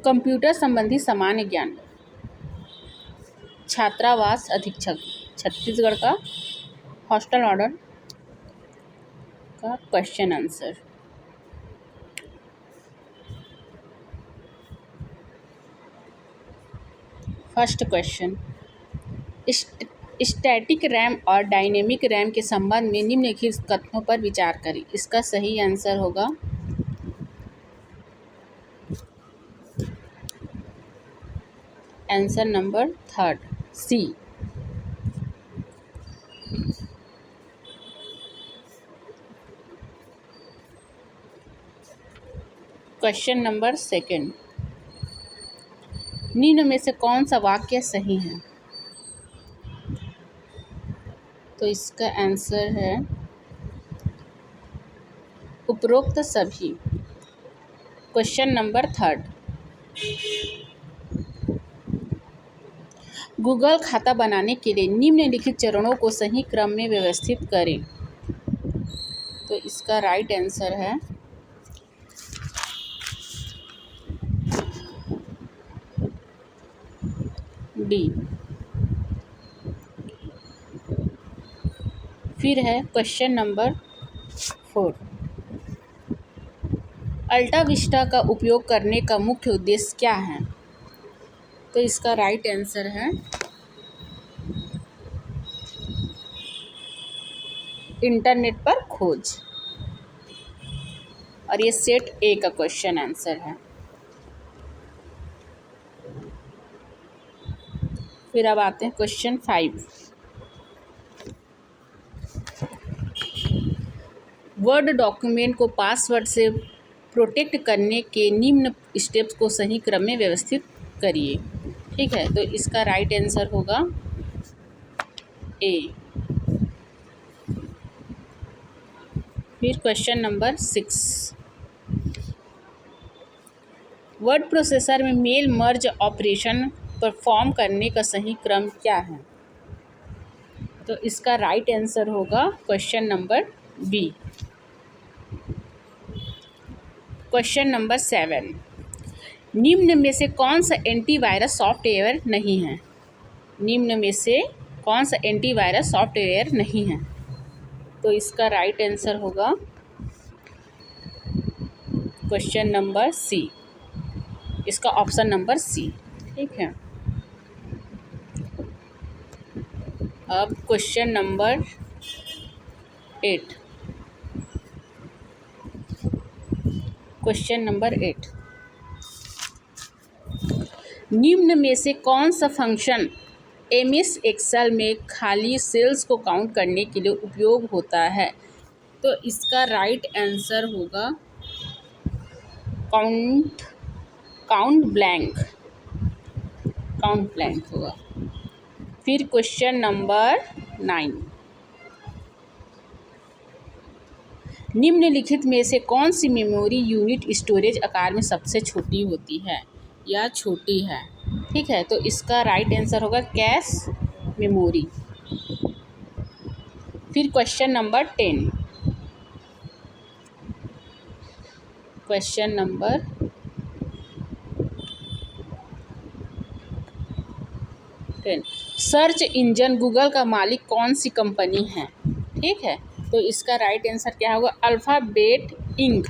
Computer संबंधी सामान्य ज्ञान, छात्रावास अधीक्षक, छत्तीसगढ़ का हॉस्टल ऑर्डर का question answer. First question, static RAM और डायनेमिक रैम के संबंध में निम्नलिखित कथनों पर विचार करें। इसका सही आंसर होगा आंसर नंबर थर्ड, सी। क्वेश्चन नंबर सेकंड, निम्न में से कौन सा वाक्य सही है? तो इसका आंसर है उपरोक्त सभी। क्वेश्चन नंबर थर्ड, गूगल खाता बनाने के लिए निम्नलिखित चरणों को सही क्रम में व्यवस्थित करें। तो इसका राइट आंसर है डी। फिर है क्वेश्चन नंबर 4, अल्टा विस्टा का उपयोग करने का मुख्य उद्देश्य क्या है? तो इसका राइट आंसर है इंटरनेट पर खोज, और ये सेट ए का क्वेश्चन आंसर है। फिर अब आते हैं क्वेश्चन 5, वर्ड डॉक्यूमेंट को पासवर्ड से प्रोटेक्ट करने के निम्न स्टेप्स को सही क्रम में व्यवस्थित करिए। ठीक है, तो इसका राइट आंसर होगा ए। फिर क्वेश्चन नंबर 6, वर्ड प्रोसेसर में मेल मर्ज ऑपरेशन परफॉर्म करने का सही क्रम क्या है? तो इसका राइट आंसर होगा question number B. Question number 7, निम्न में से कौन सा एंटीवायरस सॉफ्टवेयर नहीं है? निम्न में से कौन सा एंटीवायरस सॉफ्टवेयर नहीं है? तो इसका राइट आंसर होगा क्वेश्चन नंबर सी, इसका ऑप्शन नंबर सी। ठीक है, अब क्वेश्चन नंबर 8, क्वेश्चन नंबर 8, निम्न में से कौन सा फंक्शन एमएस एक्सेल में खाली सेल्स को काउंट करने के लिए उपयोग होता है? तो इसका राइट आंसर होगा काउंट ब्लैंक होगा। फिर क्वेश्चन नंबर 9, निम्नलिखित में से कौन सी मेमोरी यूनिट स्टोरेज आकार में सबसे छोटी होती है या छोटी है? ठीक है, तो इसका राइट आंसर होगा कैश मेमोरी। फिर question number 10, question number 10, search engine Google का मालिक कौन सी कंपनी है? ठीक है, तो इसका राइट आंसर क्या होगा? अल्फ़ाबेट इंक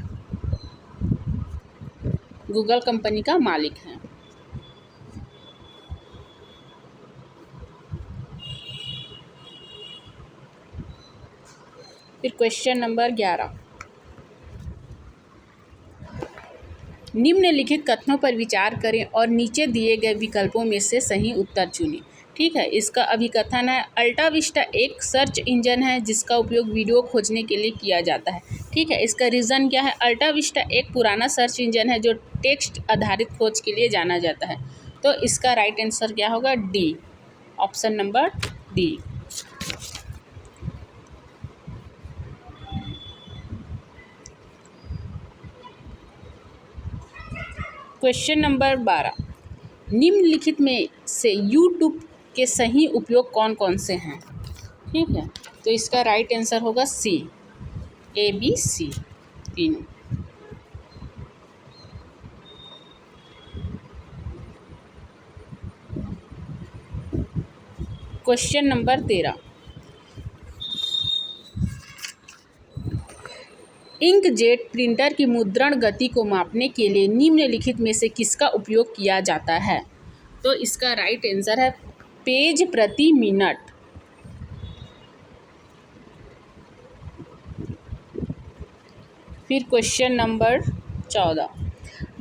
गूगल कंपनी का मालिक है। फिर क्वेश्चन नंबर 11, निम्नलिखित कथनों पर विचार करें और नीचे दिए गए विकल्पों में से सही उत्तर चुनें। ठीक है, इसका अभिकथन है, अल्टा विस्टा एक सर्च इंजन है जिसका उपयोग वीडियो खोजने के लिए किया जाता है। ठीक है, इसका रीज़न क्या है? अल्टा विस्टा एक पुराना सर्च इंजन है जो टेक्स्ट आधारित खोज के लिए जाना जाता है। तो इसका राइट आंसर क्या होगा? D, option number D. Question number 12, निम्नलिखित में से यूट्यूब के सही उपयोग कौन कौन से हैं? ठीक है, तो इसका राइट आंसर होगा सी, ए बी सी तीनों। क्वेश्चन नंबर 13, इंकजेट प्रिंटर की मुद्रण गति को मापने के लिए निम्नलिखित में से किसका उपयोग किया जाता है? तो इसका राइट आंसर है पेज प्रति मिनट। फिर क्वेश्चन नंबर 14,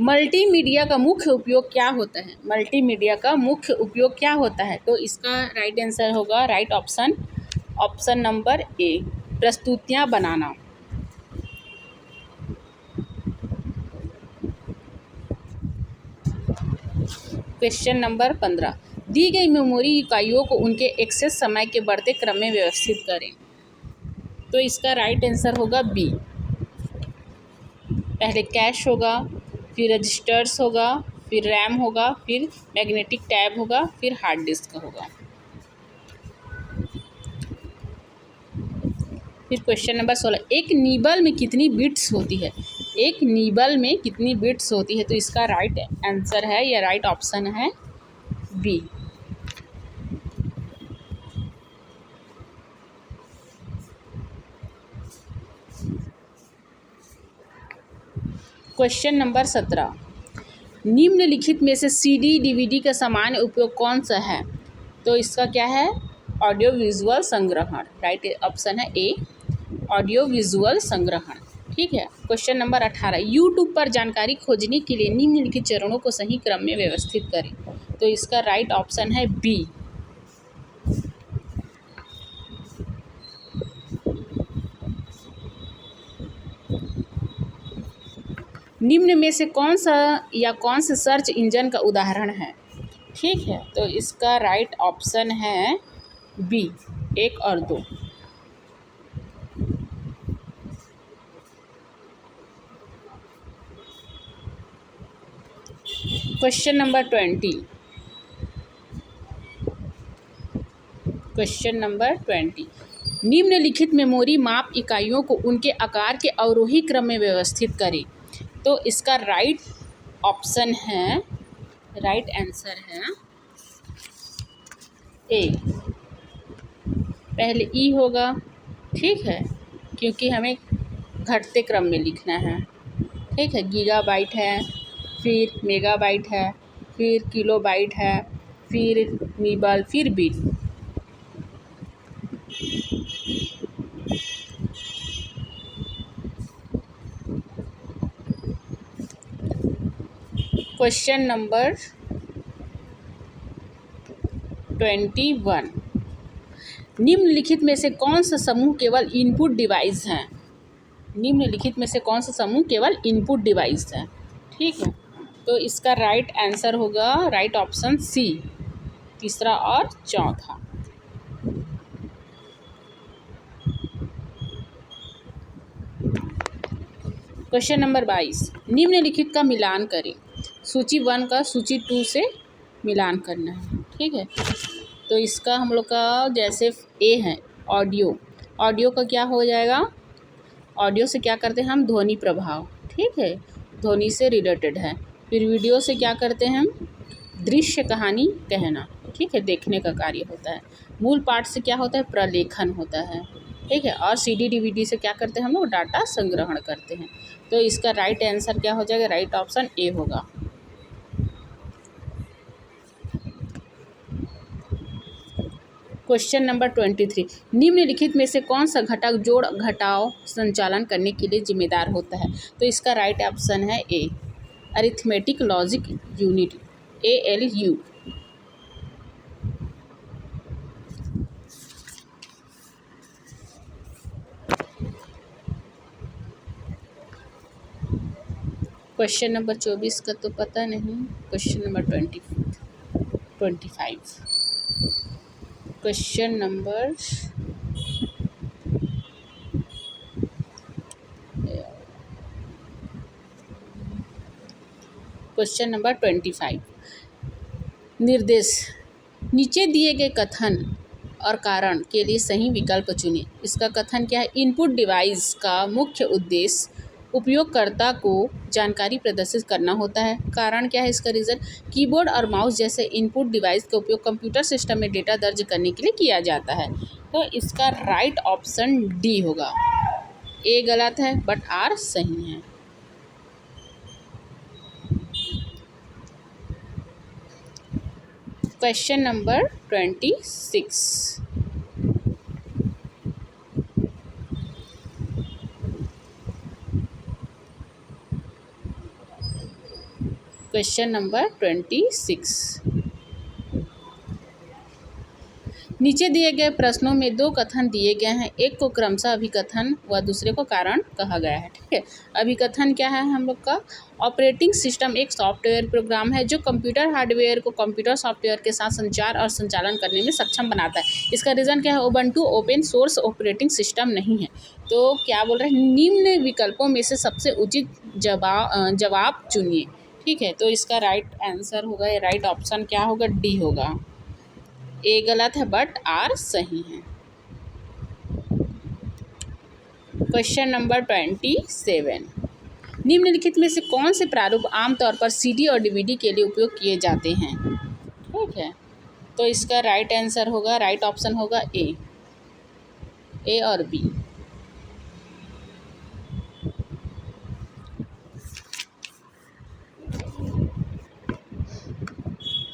मल्टीमीडिया का मुख्य उपयोग क्या होता है? मल्टीमीडिया का मुख्य उपयोग क्या होता है? तो इसका राइट आंसर होगा राइट ऑप्शन नंबर ए, प्रस्तुतियाँ बनाना। क्वेश्चन नंबर 15, दी गई मेमोरी इकाइयों को उनके एक्सेस समय के बढ़ते क्रम में व्यवस्थित करें। तो इसका राइट आंसर होगा बी, पहले कैश होगा, फिर रजिस्टर्स होगा, फिर रैम होगा, फिर मैग्नेटिक टैब होगा, फिर हार्ड डिस्क होगा। फिर क्वेश्चन नंबर 16, एक नीबल में कितनी बिट्स होती है? एक नीबल में कितनी बिट्स होती है? तो इसका राइट आंसर है या राइट ऑप्शन है बी। क्वेश्चन नंबर 17, निम्नलिखित में से सीडी डीवीडी का सामान्य उपयोग कौन सा है? तो इसका क्या है? ऑडियो विजुअल संग्रहण। राइट ऑप्शन है ए, ऑडियो विजुअल संग्रहण। ठीक है। क्वेश्चन नंबर 18, यूट्यूब पर जानकारी खोजने के लिए निम्नलिखित चरणों को सही क्रम में व्यवस्थित करें। तो इसका राइट ऑप्शन है बी। निम्न में से कौन से सर्च इंजन का उदाहरण है? ठीक है, तो इसका राइट ऑप्शन है बी, 1 और 2। क्वेश्चन नंबर 20, क्वेश्चन नंबर 20, निम्नलिखित मेमोरी माप इकाइयों को उनके आकार के अवरोही क्रम में व्यवस्थित करें। तो इसका राइट आंसर है ए, पहले ई होगा। ठीक है, क्योंकि हमें घटते क्रम में लिखना है। ठीक है, गीगाबाइट है, फिर मेगाबाइट है, फिर किलोबाइट है, फिर नीबल, फिर बिट। क्वेश्चन नंबर 21, निम्नलिखित में से कौन सा समूह केवल इनपुट डिवाइस है? निम्नलिखित में से कौन सा समूह केवल इनपुट डिवाइस है? ठीक है, तो इसका राइट आंसर होगा राइट ऑप्शन सी, तीसरा और चौथा। क्वेश्चन नंबर 22, निम्नलिखित का मिलान करें। सूची 1 का सूची 2 से मिलान करना है। ठीक है, तो इसका हम लोग का जैसे ए है ऑडियो का क्या हो जाएगा? ऑडियो से क्या करते हैं हम? ध्वनि प्रभाव। ठीक है, ध्वनि से रिलेटेड है। फिर वीडियो से क्या करते हैं हम? दृश्य कहानी कहना। ठीक है, देखने का कार्य होता है। मूल पाठ से क्या होता है? प्रलेखन होता है। ठीक है, और सीडी डीवीडी से क्या करते हैं हम लोग? डाटा संग्रहण करते हैं। तो इसका राइट आंसर क्या हो जाएगा? राइट ऑप्शन ए होगा। क्वेश्चन नंबर 23, निम्नलिखित में से कौन सा घटक जोड़ घटाव संचालन करने के लिए जिम्मेदार होता है? तो इसका राइट ऑप्शन है A, arithmetic logic unit, ALU। Question number 24 का तो पता नहीं। Question number 25, question number question number 25, निर्देश, नीचे दिए गए कथन और कारण के लिए सही विकल्प चुनें। इसका कथन क्या है? इनपुट डिवाइस का मुख्य उद्देश्य उपयोगकर्ता को जानकारी प्रदर्शित करना होता है। कारण क्या है इसका रीज़न? कीबोर्ड और माउस जैसे इनपुट डिवाइस का उपयोग कंप्यूटर सिस्टम में डेटा दर्ज करने के लिए किया जाता है। तो इसका राइट ऑप्शन डी होगा। ए गलत है बट आर सही है। Question number 26। Question number 26। नीचे दिए गए प्रश्नों में दो कथन दिए गए हैं, एक को क्रमशः अभिकथन व दूसरे को कारण कहा गया है। ठीक है, अभिकथन क्या है हम लोग का? ऑपरेटिंग सिस्टम एक सॉफ्टवेयर प्रोग्राम है जो कंप्यूटर हार्डवेयर को कंप्यूटर सॉफ्टवेयर के साथ संचार और संचालन करने में सक्षम बनाता है। इसका रीज़न क्या है? Ubuntu open source operating system नहीं है। तो क्या बोल रहे हैं? निम्न विकल्पों में से सबसे उचित जवाब चुनिए। ठीक है, तो इसका राइट आंसर होगा, राइट ऑप्शन क्या होगा? डी होगा। ए गलत है बट आर सही है। Question number 27। निम्नलिखित में से कौन से प्रारूप आमतौर पर सीडी और डीवीडी के लिए उपयोग किए जाते हैं? ठीक है, तो इसका राइट आंसर होगा, राइट ऑप्शन होगा ए और बी।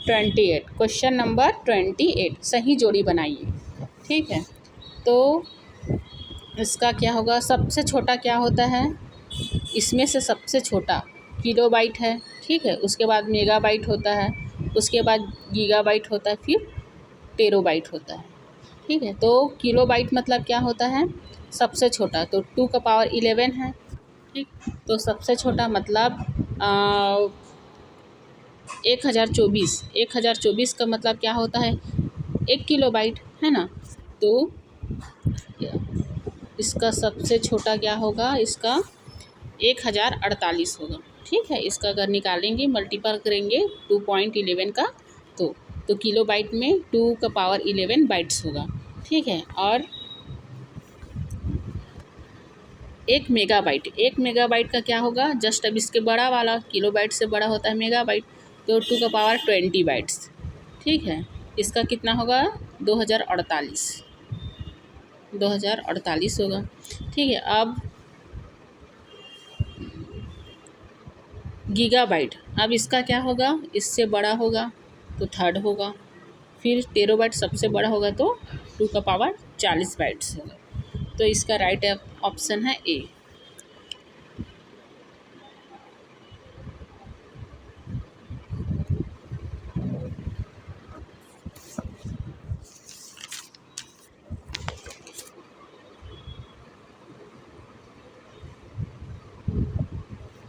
Question number 28। सही जोड़ी बनाइए। ठीक है, तो इसका क्या होगा? सबसे छोटा क्या होता है? इसमें से सबसे छोटा किलोबाइट है। ठीक है, उसके बाद मेगाबाइट होता है, उसके बाद गीगाबाइट होता है, फिर टेरोबाइट होता है। ठीक है, तो किलोबाइट मतलब क्या होता है? सबसे छोटा, तो 2 का पावर 11 है। ठीक, तो सबसे छोटा मतलब 1024 का मतलब क्या होता है? 1 किलोबाइट है ना। तो इसका सबसे छोटा क्या होगा? इसका 1048 होगा। ठीक है, इसका अगर निकालेंगे, मल्टीपल करेंगे 2.11 का, तो किलोबाइट में 2 का पावर 11 बाइट्स होगा। ठीक है, और 1 मेगाबाइट का क्या होगा? जस्ट अब इसके बड़ा वाला किलोबाइट से बड़ा होता है मेगाबाइट, तो 2 का पावर 20 बाइट्स। ठीक है, इसका कितना होगा? 2048 होगा। ठीक है, अब गीगाबाइट, अब इसका क्या होगा? इससे बड़ा होगा तो थर्ड होगा, फिर टेरोबाइट सबसे बड़ा होगा तो 2 का पावर 40 बाइट्स होगा। तो इसका राइट ऑप्शन है ए।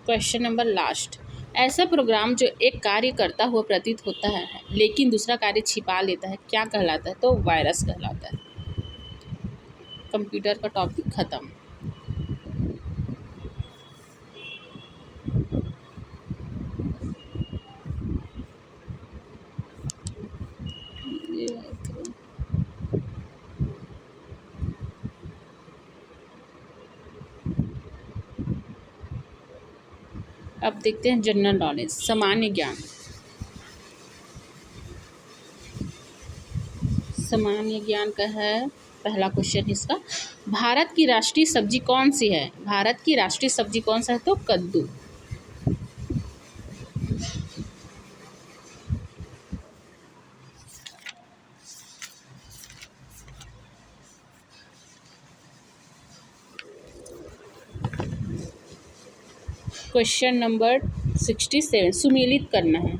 Question number last. ऐसा प्रोग्राम जो एक कार्य करता हुआ प्रतीत होता है लेकिन दूसरा कार्य छिपा लेता है, क्या कहलाता है? तो वायरस कहलाता है। कंप्यूटर का टॉपिक ख़त्म। अब देखते हैं जनरल नॉलेज, सामान्य ज्ञान। सामान्य ज्ञान का है पहला क्वेश्चन इसका। भारत की राष्ट्रीय सब्जी कौन सी है? भारत की राष्ट्रीय सब्जी कौन सा है? तो कद्दू। क्वेश्चन नंबर 67, सुमेलित करना है।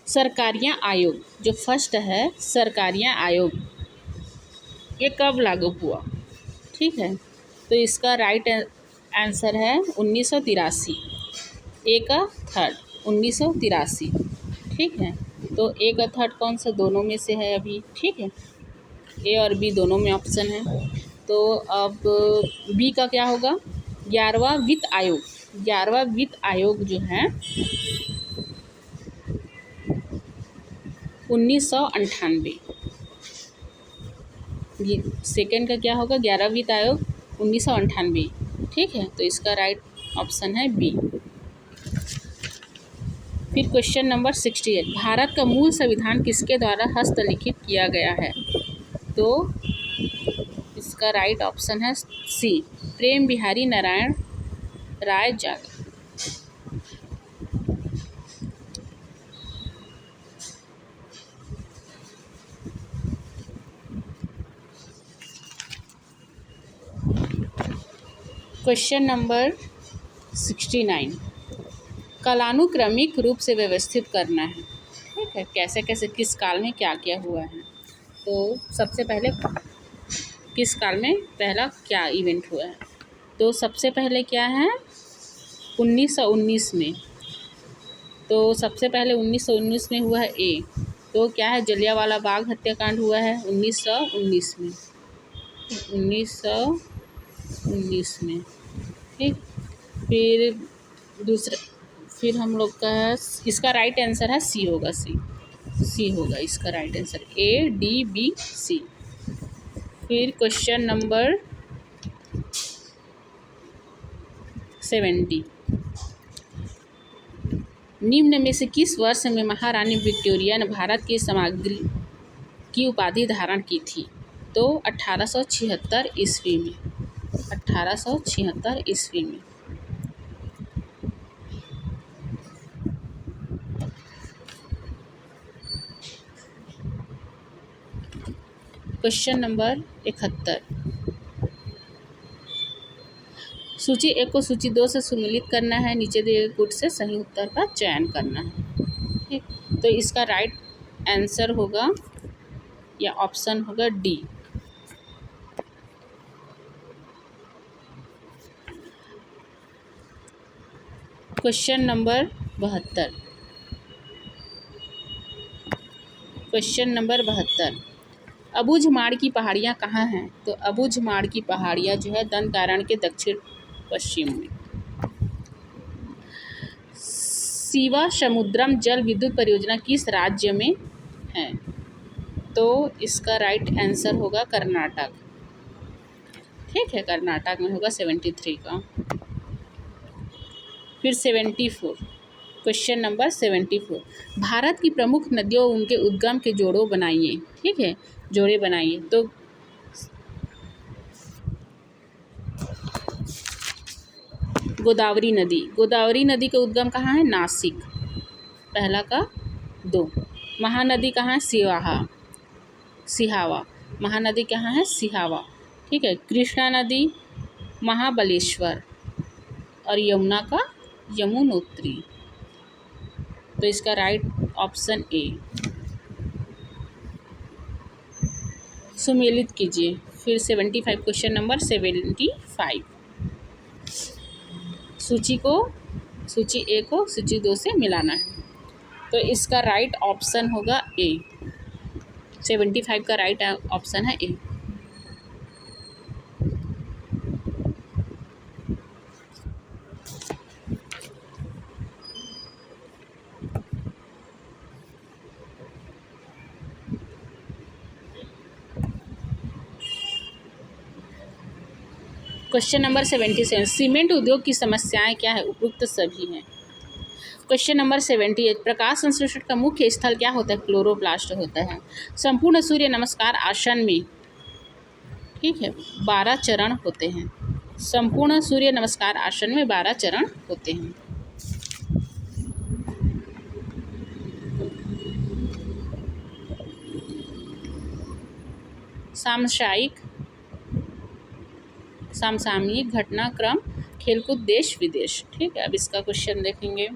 सरकारियाँ आयोग, जो फर्स्ट है सरकारियाँ आयोग, ये कब लागू हुआ? ठीक है, तो इसका राइट आंसर है 1983। ए का थर्ड 1983। ठीक है, तो ए का थर्ड कौन सा? दोनों में से है अभी। ठीक है, ए और बी दोनों में ऑप्शन है। तो अब बी का क्या होगा? 11वां वित्त आयोग। 11वां वित्त आयोग जो है 1998। सेकेंड का क्या होगा, 11वां वित्त आयोग 1998। ठीक है, तो इसका राइट ऑप्शन है बी। फिर क्वेश्चन नंबर 68, भारत का मूल संविधान किसके द्वारा हस्तलिखित किया गया है? तो इसका राइट ऑप्शन है सी, प्रेम बिहारी नारायण राय जागा। क्वेश्चन नंबर 69, कालानुक्रमिक रूप से व्यवस्थित करना है। ठीक है, कैसे कैसे किस काल में क्या क्या हुआ है। तो सबसे पहले किस काल में पहला क्या इवेंट हुआ है, तो सबसे पहले क्या है 1919 में। तो सबसे पहले 1919 में हुआ है ए, तो क्या है जलियांवाला बाग हत्याकांड हुआ है 1919 में, 1919 में। ठीक, फिर दूसरा, फिर हम लोग का है इसका राइट आंसर है सी होगा, सी होगा इसका right answer, A D B C. फिर क्वेश्चन नंबर 70, निम्न में से किस वर्ष में महारानी विक्टोरिया ने भारत की सामग्री की उपाधि धारण की थी? तो 1876 ईस्वी में, 1876 ईस्वी में। क्वेश्चन नंबर 71, सूची एक को सूची 2 से सम्मिलित करना है, नीचे दिए गए गुट से सही उत्तर का चयन करना है। ठीक, तो इसका राइट आंसर होगा या ऑप्शन होगा D. Question number 72, question number 72, Abujhmarh की पहाड़ियाँ कहाँ हैं? तो अबूझमाड़ की पहाड़ियाँ जो है दंतारण के दक्षिण पश्चिम में। शिवा समुद्रम जल विद्युत परियोजना किस राज्य में है? तो इसका राइट आंसर होगा कर्नाटक। ठीक है, कर्नाटक में होगा 73 का। फिर 74, क्वेश्चन नंबर 74, भारत की प्रमुख नदियों उनके उद्गम के जोड़ों बनाइए। ठीक है, जोड़े बनाइए। तो गोदावरी नदी का उद्गम कहाँ है? नासिक, पहला का 2। महानदी कहाँ है? सिहावा, महानदी कहाँ है? सिहावा। ठीक है, कृष्णा नदी महाबलेश्वर, और यमुना का यमुनोत्री। तो इसका राइट ऑप्शन ए। सुमेलित कीजिए। फिर 75, क्वेश्चन नंबर 75, सूची ए को सूची 2 से मिलाना है। तो इसका राइट ऑप्शन होगा ए, 75 का राइट ऑप्शन है ए। क्वेश्चन नंबर 77, सीमेंट उद्योग की समस्याएं क्या है? उपयुक्त सभी हैं। क्वेश्चन नंबर 78, प्रकाश संश्लेषण का मुख्य स्थल क्या होता है? क्लोरोप्लास्ट होता है। संपूर्ण सूर्य नमस्कार आसन में, ठीक है, 12 चरण होते हैं। संपूर्ण सूर्य नमस्कार आसन में 12 चरण होते हैं। समसामयिक घटनाक्रम, खेलकूद, देश विदेश। ठीक है, अब इसका क्वेश्चन देखेंगे।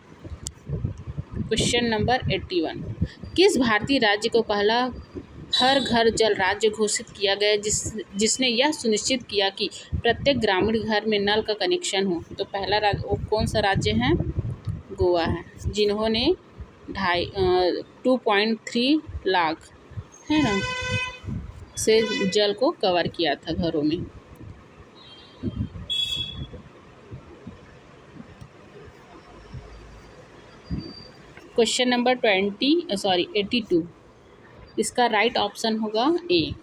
क्वेश्चन नंबर 81, किस भारतीय राज्य को पहला हर घर जल राज्य घोषित किया गया जिसने यह सुनिश्चित किया कि प्रत्येक ग्रामीण घर में नल का कनेक्शन हो? तो पहला राज्य वो कौन सा राज्य है? गोवा है, जिन्होंने 2.3 लाख है ना से जल को कवर किया था घरों में। क्वेश्चन नंबर 82, इसका राइट ऑप्शन होगा ए।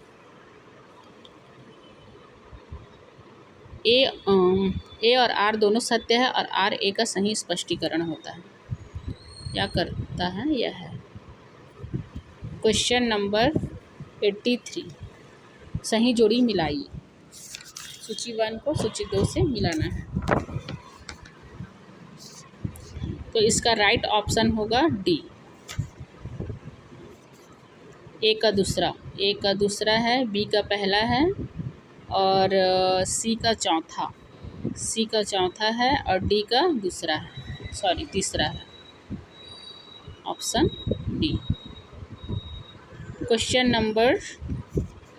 ए और आर दोनों सत्य है और आर ए का सही स्पष्टीकरण होता है। क्या करता है यह है। क्वेश्चन नंबर 83, सही जोड़ी मिलाइए। सूची 1 को सूची 2 से मिलाना है। तो इसका राइट ऑप्शन होगा डी, ए का दूसरा है, बी का पहला है और सी का चौथा है और डी का तीसरा है। Option D. क्वेश्चन नंबर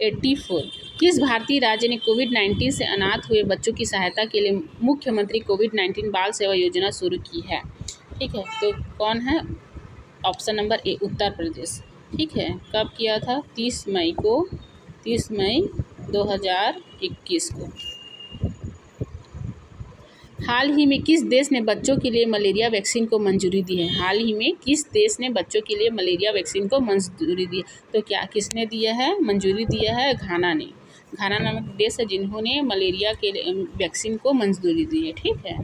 84, किस भारतीय राज्य ने कोविड-19 से अनाथ हुए बच्चों की सहायता के लिए मुख्यमंत्री कोविड-19 बाल सेवा योजना शुरू की है? ठीक है, तो कौन है? Option number A, Uttar Pradesh. ठीक है, कब किया था? 30 मई 2021 को। हाल ही में किस देश ने बच्चों के लिए मलेरिया वैक्सीन को मंजूरी दी है? हाल ही में किस देश ने बच्चों के लिए मलेरिया वैक्सीन को मंजूरी दी है? तो क्या किसने दिया है? मंजूरी दिया है घाना ने। घाना नामक देश है जिन्होंने मलेरिया के वैक्सीन को मंजूरी दी है। ठीक है,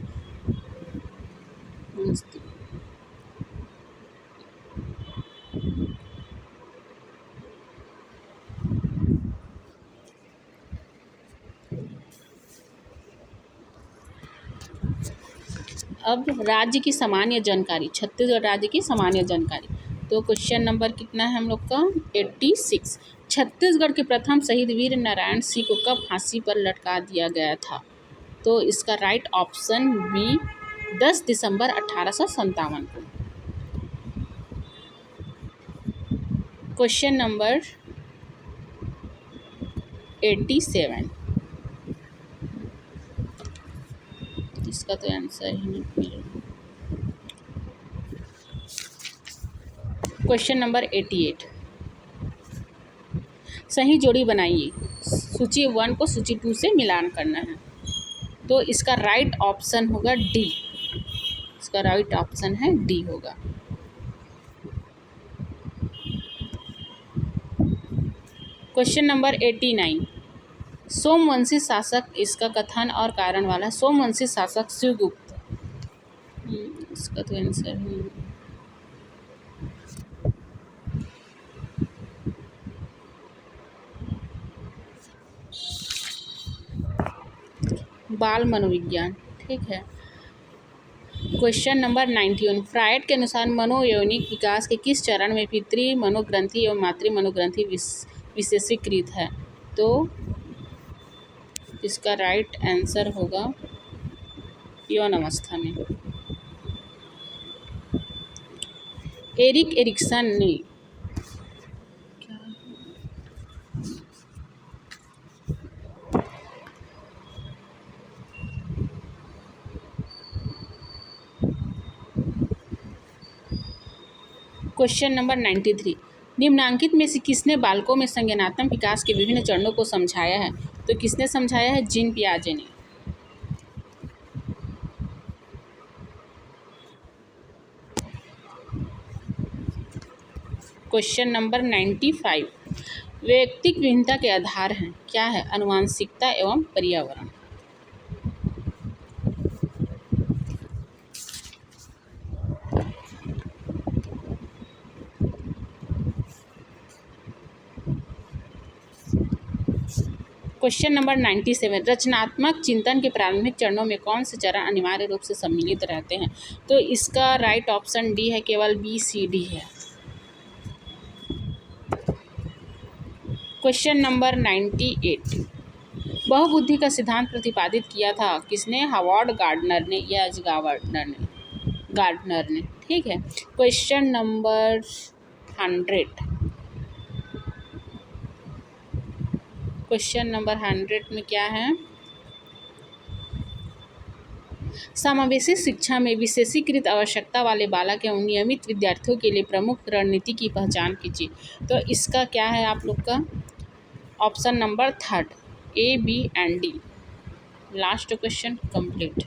अब राज्य की सामान्य जानकारी, छत्तीसगढ़ राज्य की सामान्य जानकारी। तो क्वेश्चन नंबर कितना है हम लोग का? 86। छत्तीसगढ़ के प्रथम शहीद वीर नारायण सिंह को कब फांसी पर लटका दिया गया था? तो इसका राइट ऑप्शन बी, 10 दिसंबर 1857 को। क्वेश्चन नंबर 87, इसका तो आंसर ही नहीं मिल रहा। क्वेश्चन नंबर 88, सही जोड़ी बनाइए। सूची 1 को सूची 2 से मिलान करना है। तो इसका राइट ऑप्शन होगा डी, इसका राइट ऑप्शन है डी होगा। क्वेश्चन नंबर 89, सोमवंशी शासक, इसका कथन और कारण वाला। सोमवंशी शासक शिवगुप्त, इसका तो आंसर है। बाल मनोविज्ञान। ठीक है, क्वेश्चन नंबर 91, फ्रायड के अनुसार मनोयौनिक विकास के किस चरण में पितृ मनोग्रंथि एवं मातृ मनोग्रंथि विशेषीकृत है? तो इसका राइट आंसर होगा यौन अवस्था में। एरिक एरिक्सन ने क्वेश्चन नंबर 93, निम्नांकित में से किसने बालकों में संज्ञानात्मक विकास के विभिन्न चरणों को समझाया है? तो किसने समझाया है? जीन पियाजे ने। क्वेश्चन नंबर 95, वैयक्तिक विभिन्नता के आधार हैं। क्या है? आनुवंशिकता एवं पर्यावरण। क्वेश्चन नंबर 97, रचनात्मक चिंतन के प्रारंभिक चरणों में कौन से चरण अनिवार्य रूप से सम्मिलित रहते हैं? तो इसका राइट ऑप्शन डी है, केवल बी सी डी है। क्वेश्चन नंबर 98, बहुबुद्धि का सिद्धांत प्रतिपादित किया था किसने? हावर्ड गार्डनर ने या गार्डनर ने। ठीक है, क्वेश्चन नंबर 100, क्वेश्चन नंबर 100 में क्या है? समावेशी शिक्षा में विशेषीकृत आवश्यकता वाले बालक एवं नियमित विद्यार्थियों के लिए प्रमुख रणनीति की पहचान कीजिए। तो इसका क्या है आप लोग का? Option number 3, A B and D. Last question complete.